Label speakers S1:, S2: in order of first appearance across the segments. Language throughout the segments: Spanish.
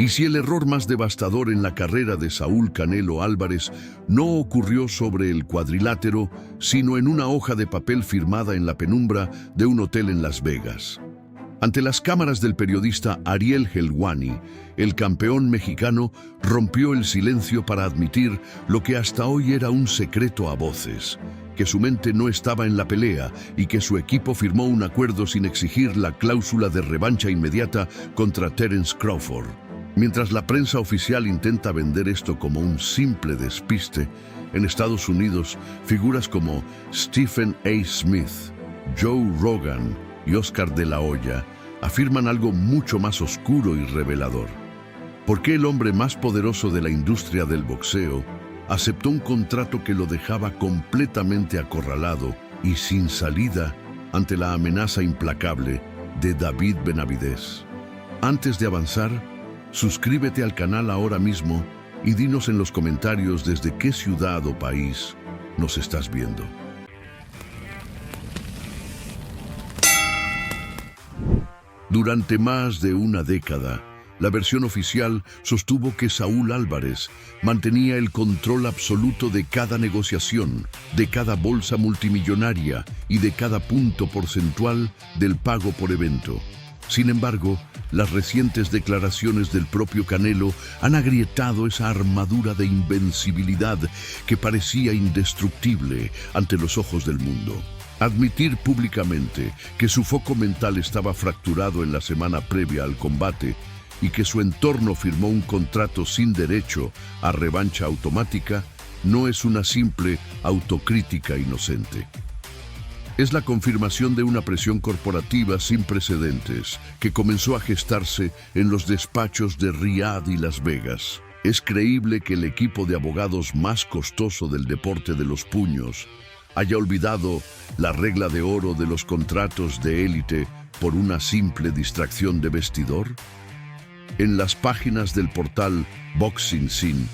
S1: Y si el error más devastador en la carrera de Saúl Canelo Álvarez no ocurrió sobre el cuadrilátero, sino en una hoja de papel firmada en la penumbra de un hotel en Las Vegas. Ante las cámaras del periodista Ariel Helwani, el campeón mexicano rompió el silencio para admitir lo que hasta hoy era un secreto a voces, que su mente no estaba en la pelea y que su equipo firmó un acuerdo sin exigir la cláusula de revancha inmediata contra Terence Crawford. Mientras la prensa oficial intenta vender esto como un simple despiste, en Estados Unidos, figuras como Stephen A. Smith, Joe Rogan y Oscar de la Hoya afirman algo mucho más oscuro y revelador. ¿Por qué el hombre más poderoso de la industria del boxeo aceptó un contrato que lo dejaba completamente acorralado y sin salida ante la amenaza implacable de David Benavidez? Antes de avanzar, suscríbete al canal ahora mismo y dinos en los comentarios desde qué ciudad o país nos estás viendo. Durante más de una década, la versión oficial sostuvo que Saúl Álvarez mantenía el control absoluto de cada negociación, de cada bolsa multimillonaria y de cada punto porcentual del pago por evento. Sin embargo, las recientes declaraciones del propio Canelo han agrietado esa armadura de invencibilidad que parecía indestructible ante los ojos del mundo. Admitir públicamente que su foco mental estaba fracturado en la semana previa al combate y que su entorno firmó un contrato sin derecho a revancha automática no es una simple autocrítica inocente. Es la confirmación de una presión corporativa sin precedentes que comenzó a gestarse en los despachos de Riad y Las Vegas. Es creíble que el equipo de abogados más costoso del deporte de los puños haya olvidado la regla de oro de los contratos de élite por una simple distracción de vestidor. En las páginas del portal Boxing Scene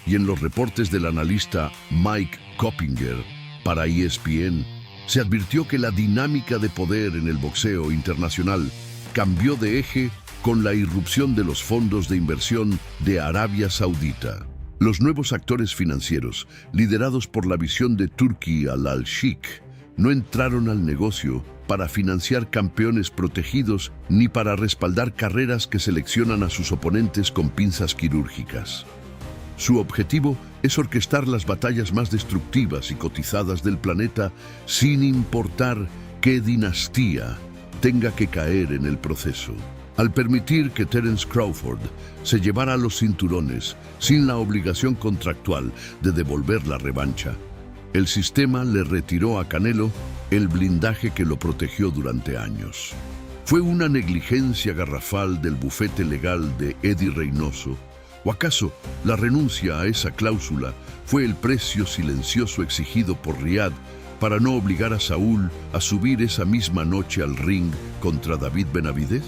S1: y en los reportes del analista Mike Coppinger para ESPN, se advirtió que la dinámica de poder en el boxeo internacional cambió de eje con la irrupción de los fondos de inversión de Arabia Saudita. Los nuevos actores financieros, liderados por la visión de Turki Al-Sheikh, no entraron al negocio para financiar campeones protegidos ni para respaldar carreras que seleccionan a sus oponentes con pinzas quirúrgicas. Su objetivo es orquestar las batallas más destructivas y cotizadas del planeta sin importar qué dinastía tenga que caer en el proceso. Al permitir que Terence Crawford se llevara los cinturones sin la obligación contractual de devolver la revancha, el sistema le retiró a Canelo el blindaje que lo protegió durante años. ¿Fue una negligencia garrafal del bufete legal de Eddie Reynoso? ¿O acaso la renuncia a esa cláusula fue el precio silencioso exigido por Riad para no obligar a Saúl a subir esa misma noche al ring contra David Benavidez?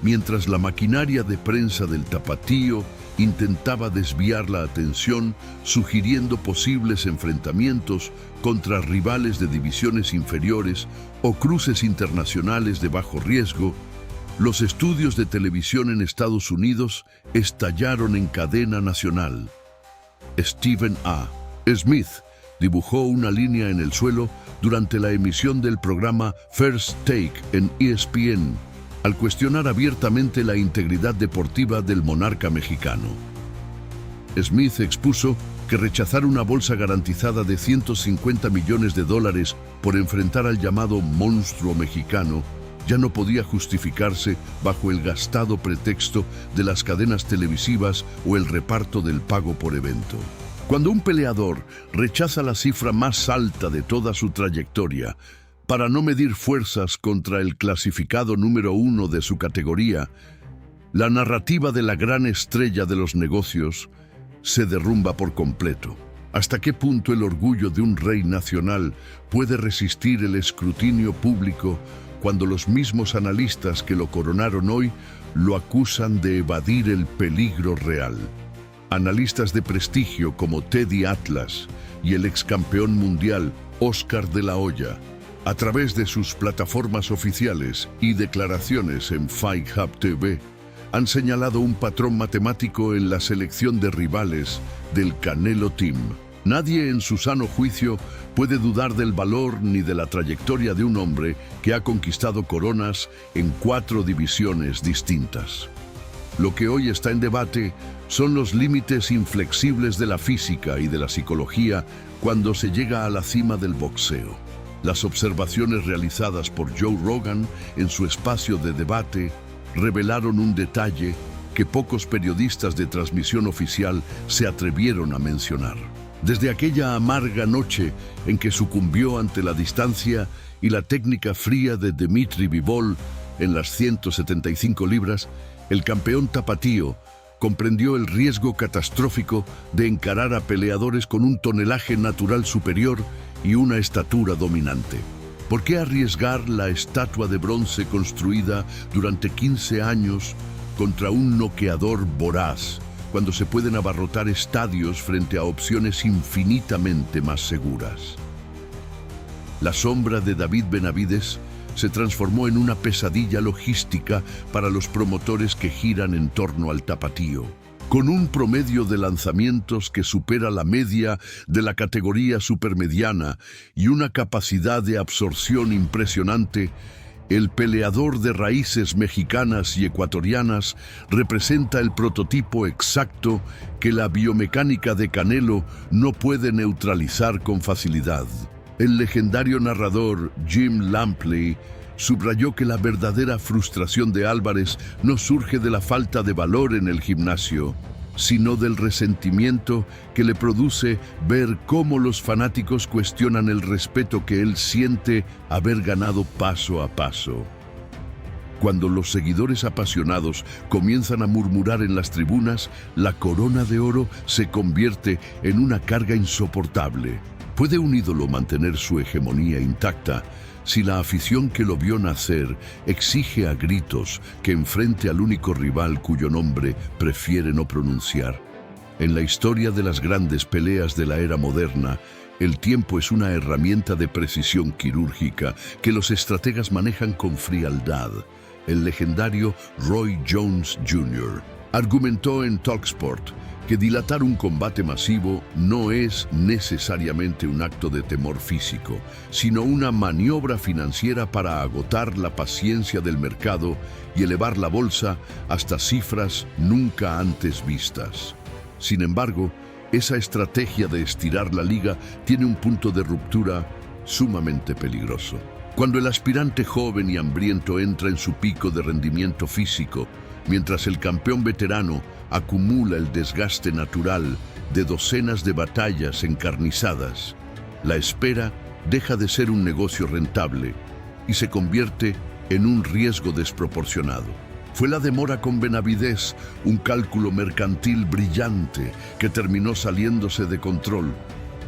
S1: Mientras la maquinaria de prensa del tapatío intentaba desviar la atención, sugiriendo posibles enfrentamientos contra rivales de divisiones inferiores o cruces internacionales de bajo riesgo, los estudios de televisión en Estados Unidos estallaron en cadena nacional. Stephen A. Smith dibujó una línea en el suelo durante la emisión del programa First Take en ESPN, al cuestionar abiertamente la integridad deportiva del monarca mexicano. Smith expuso que rechazar una bolsa garantizada de $150 millones por enfrentar al llamado monstruo mexicano ya no podía justificarse bajo el gastado pretexto de las cadenas televisivas o el reparto del pago por evento. Cuando un peleador rechaza la cifra más alta de toda su trayectoria para no medir fuerzas contra el clasificado número 1 de su categoría, la narrativa de la gran estrella de los negocios se derrumba por completo. ¿Hasta qué punto el orgullo de un rey nacional puede resistir el escrutinio público cuando los mismos analistas que lo coronaron hoy lo acusan de evadir el peligro real? Analistas de prestigio como Teddy Atlas y el ex campeón mundial Oscar de la Hoya, a través de sus plataformas oficiales y declaraciones en Fight Hub TV, han señalado un patrón matemático en la selección de rivales del Canelo Team. Nadie en su sano juicio puede dudar del valor ni de la trayectoria de un hombre que ha conquistado coronas en 4 divisiones distintas. Lo que hoy está en debate son los límites inflexibles de la física y de la psicología cuando se llega a la cima del boxeo. Las observaciones realizadas por Joe Rogan en su espacio de debate revelaron un detalle que pocos periodistas de transmisión oficial se atrevieron a mencionar. Desde aquella amarga noche en que sucumbió ante la distancia y la técnica fría de Dimitri Bivol en las 175 libras, el campeón tapatío comprendió el riesgo catastrófico de encarar a peleadores con un tonelaje natural superior y una estatura dominante. ¿Por qué arriesgar la estatua de bronce construida durante 15 años contra un noqueador voraz, cuando se pueden abarrotar estadios frente a opciones infinitamente más seguras? La sombra de David Benavides se transformó en una pesadilla logística para los promotores que giran en torno al tapatío. Con un promedio de lanzamientos que supera la media de la categoría supermediana y una capacidad de absorción impresionante, el peleador de raíces mexicanas y ecuatorianas representa el prototipo exacto que la biomecánica de Canelo no puede neutralizar con facilidad. El legendario narrador Jim Lampley subrayó que la verdadera frustración de Álvarez no surge de la falta de valor en el gimnasio, sino del resentimiento que le produce ver cómo los fanáticos cuestionan el respeto que él siente haber ganado paso a paso. Cuando los seguidores apasionados comienzan a murmurar en las tribunas, la corona de oro se convierte en una carga insoportable. ¿Puede un ídolo mantener su hegemonía intacta si la afición que lo vio nacer exige a gritos que enfrente al único rival cuyo nombre prefiere no pronunciar? En la historia de las grandes peleas de la era moderna, el tiempo es una herramienta de precisión quirúrgica que los estrategas manejan con frialdad. El legendario Roy Jones Jr. argumentó en TalkSport que dilatar un combate masivo no es necesariamente un acto de temor físico, sino una maniobra financiera para agotar la paciencia del mercado y elevar la bolsa hasta cifras nunca antes vistas. Sin embargo, esa estrategia de estirar la liga tiene un punto de ruptura sumamente peligroso. Cuando el aspirante joven y hambriento entra en su pico de rendimiento físico, mientras el campeón veterano acumula el desgaste natural de docenas de batallas encarnizadas, la espera deja de ser un negocio rentable y se convierte en un riesgo desproporcionado. Fue la demora con Benavides un cálculo mercantil brillante que terminó saliéndose de control,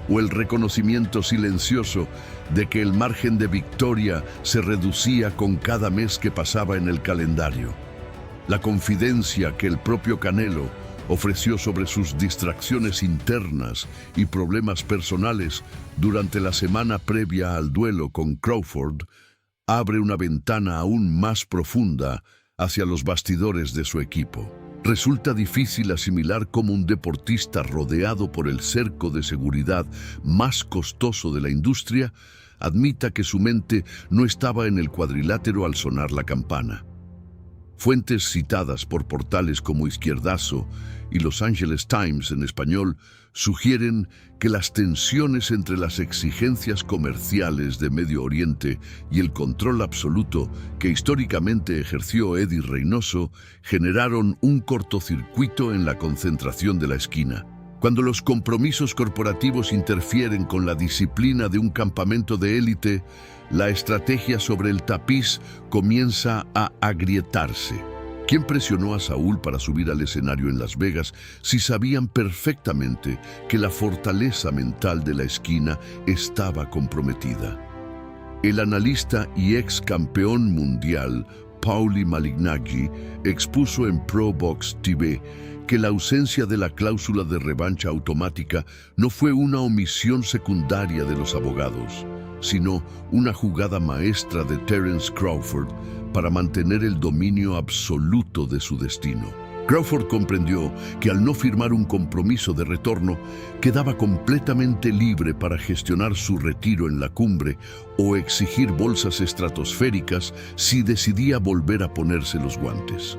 S1: o el reconocimiento silencioso de que el margen de victoria se reducía con cada mes que pasaba en el calendario. La confidencia que el propio Canelo ofreció sobre sus distracciones internas y problemas personales durante la semana previa al duelo con Crawford abre una ventana aún más profunda hacia los bastidores de su equipo. Resulta difícil asimilar cómo un deportista rodeado por el cerco de seguridad más costoso de la industria admita que su mente no estaba en el cuadrilátero al sonar la campana. Fuentes citadas por portales como Izquierdazo y Los Angeles Times en español sugieren que las tensiones entre las exigencias comerciales de Medio Oriente y el control absoluto que históricamente ejerció Eddie Reynoso generaron un cortocircuito en la concentración de la esquina. Cuando los compromisos corporativos interfieren con la disciplina de un campamento de élite, la estrategia sobre el tapiz comienza a agrietarse. ¿Quién presionó a Saúl para subir al escenario en Las Vegas si sabían perfectamente que la fortaleza mental de la esquina estaba comprometida? El analista y ex campeón mundial Paulie Malignaggi expuso en Pro Box TV que la ausencia de la cláusula de revancha automática no fue una omisión secundaria de los abogados, sino una jugada maestra de Terence Crawford para mantener el dominio absoluto de su destino. Crawford comprendió que al no firmar un compromiso de retorno, quedaba completamente libre para gestionar su retiro en la cumbre o exigir bolsas estratosféricas si decidía volver a ponerse los guantes.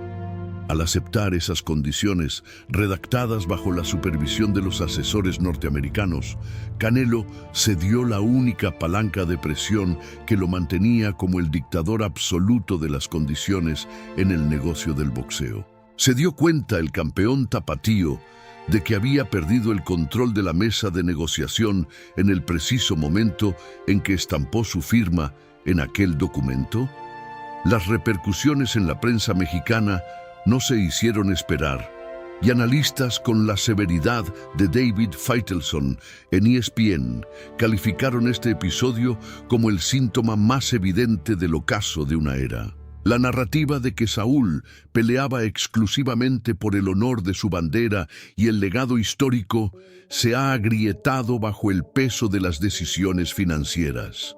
S1: Al aceptar esas condiciones, redactadas bajo la supervisión de los asesores norteamericanos, Canelo cedió la única palanca de presión que lo mantenía como el dictador absoluto de las condiciones en el negocio del boxeo. Se dio cuenta el campeón tapatío de que había perdido el control de la mesa de negociación en el preciso momento en que estampó su firma en aquel documento. Las repercusiones en la prensa mexicana no se hicieron esperar, y analistas con la severidad de David Faitelson en ESPN calificaron este episodio como el síntoma más evidente del ocaso de una era. La narrativa de que Saúl peleaba exclusivamente por el honor de su bandera y el legado histórico se ha agrietado bajo el peso de las decisiones financieras.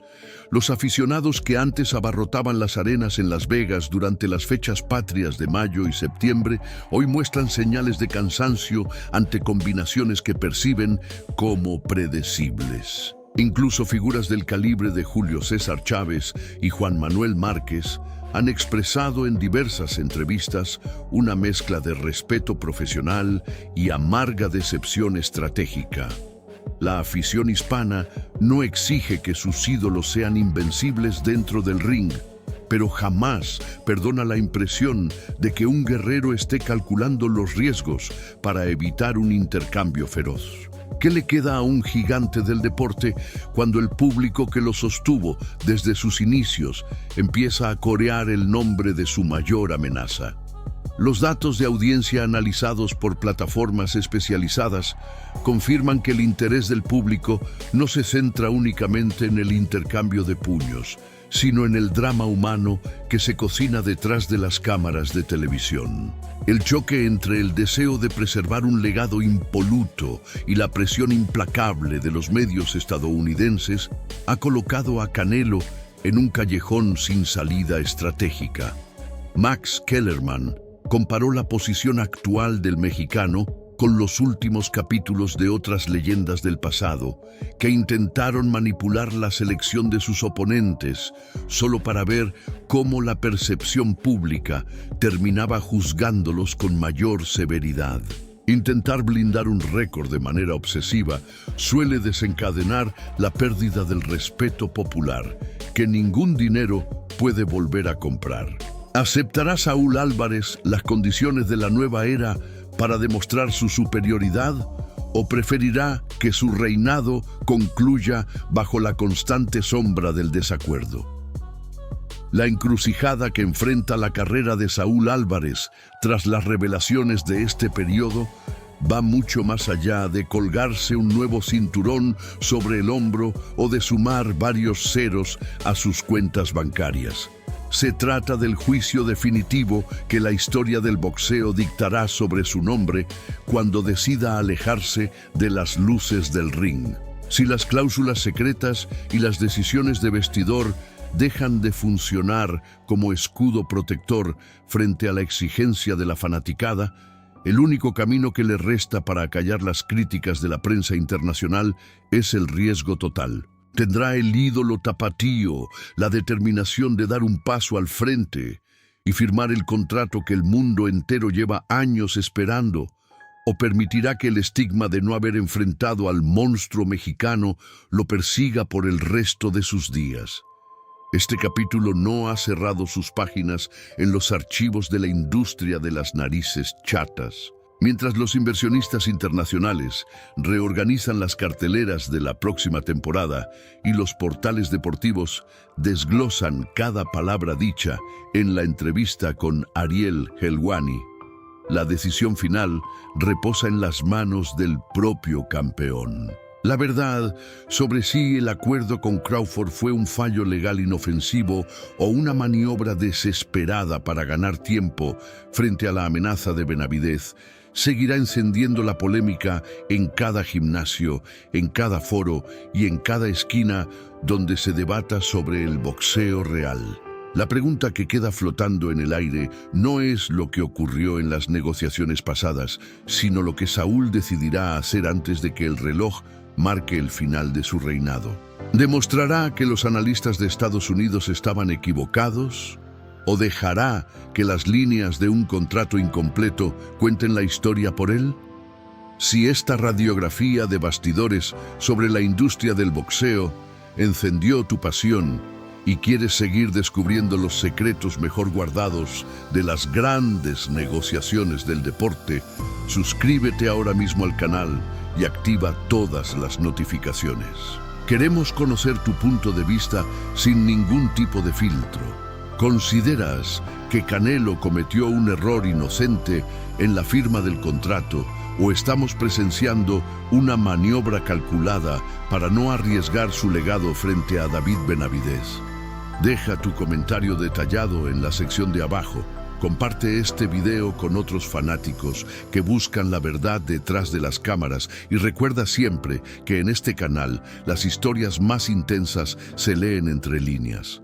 S1: Los aficionados que antes abarrotaban las arenas en Las Vegas durante las fechas patrias de mayo y septiembre, hoy muestran señales de cansancio ante combinaciones que perciben como predecibles. Incluso figuras del calibre de Julio César Chávez y Juan Manuel Márquez han expresado en diversas entrevistas una mezcla de respeto profesional y amarga decepción estratégica. La afición hispana no exige que sus ídolos sean invencibles dentro del ring, pero jamás perdona la impresión de que un guerrero esté calculando los riesgos para evitar un intercambio feroz. ¿Qué le queda a un gigante del deporte cuando el público que lo sostuvo desde sus inicios empieza a corear el nombre de su mayor amenaza? Los datos de audiencia analizados por plataformas especializadas confirman que el interés del público no se centra únicamente en el intercambio de puños, sino en el drama humano que se cocina detrás de las cámaras de televisión. El choque entre el deseo de preservar un legado impoluto y la presión implacable de los medios estadounidenses ha colocado a Canelo en un callejón sin salida estratégica. Max Kellerman comparó la posición actual del mexicano con los últimos capítulos de otras leyendas del pasado que intentaron manipular la selección de sus oponentes solo para ver cómo la percepción pública terminaba juzgándolos con mayor severidad. Intentar blindar un récord de manera obsesiva suele desencadenar la pérdida del respeto popular, que ningún dinero puede volver a comprar. ¿Aceptará Saúl Álvarez las condiciones de la nueva era para demostrar su superioridad o preferirá que su reinado concluya bajo la constante sombra del desacuerdo? La encrucijada que enfrenta la carrera de Saúl Álvarez tras las revelaciones de este periodo va mucho más allá de colgarse un nuevo cinturón sobre el hombro o de sumar varios ceros a sus cuentas bancarias. Se trata del juicio definitivo que la historia del boxeo dictará sobre su nombre cuando decida alejarse de las luces del ring. Si las cláusulas secretas y las decisiones de vestidor dejan de funcionar como escudo protector frente a la exigencia de la fanaticada, el único camino que le resta para acallar las críticas de la prensa internacional es el riesgo total. ¿Tendrá el ídolo tapatío la determinación de dar un paso al frente y firmar el contrato que el mundo entero lleva años esperando? ¿O permitirá que el estigma de no haber enfrentado al monstruo mexicano lo persiga por el resto de sus días? Este capítulo no ha cerrado sus páginas en los archivos de la industria de las narices chatas. Mientras los inversionistas internacionales reorganizan las carteleras de la próxima temporada y los portales deportivos desglosan cada palabra dicha en la entrevista con Ariel Helwani, la decisión final reposa en las manos del propio campeón. La verdad sobre si el acuerdo con Crawford fue un fallo legal inofensivo o una maniobra desesperada para ganar tiempo frente a la amenaza de Benavidez seguirá encendiendo la polémica en cada gimnasio, en cada foro y en cada esquina donde se debata sobre el boxeo real. La pregunta que queda flotando en el aire no es lo que ocurrió en las negociaciones pasadas, sino lo que Saúl decidirá hacer antes de que el reloj marque el final de su reinado. ¿Demostrará que los analistas de Estados Unidos estaban equivocados? ¿O dejará que las líneas de un contrato incompleto cuenten la historia por él? Si esta radiografía de bastidores sobre la industria del boxeo encendió tu pasión y quieres seguir descubriendo los secretos mejor guardados de las grandes negociaciones del deporte, suscríbete ahora mismo al canal y activa todas las notificaciones. Queremos conocer tu punto de vista sin ningún tipo de filtro. ¿Consideras que Canelo cometió un error inocente en la firma del contrato o estamos presenciando una maniobra calculada para no arriesgar su legado frente a David Benavidez? Deja tu comentario detallado en la sección de abajo. Comparte este video con otros fanáticos que buscan la verdad detrás de las cámaras y recuerda siempre que en este canal las historias más intensas se leen entre líneas.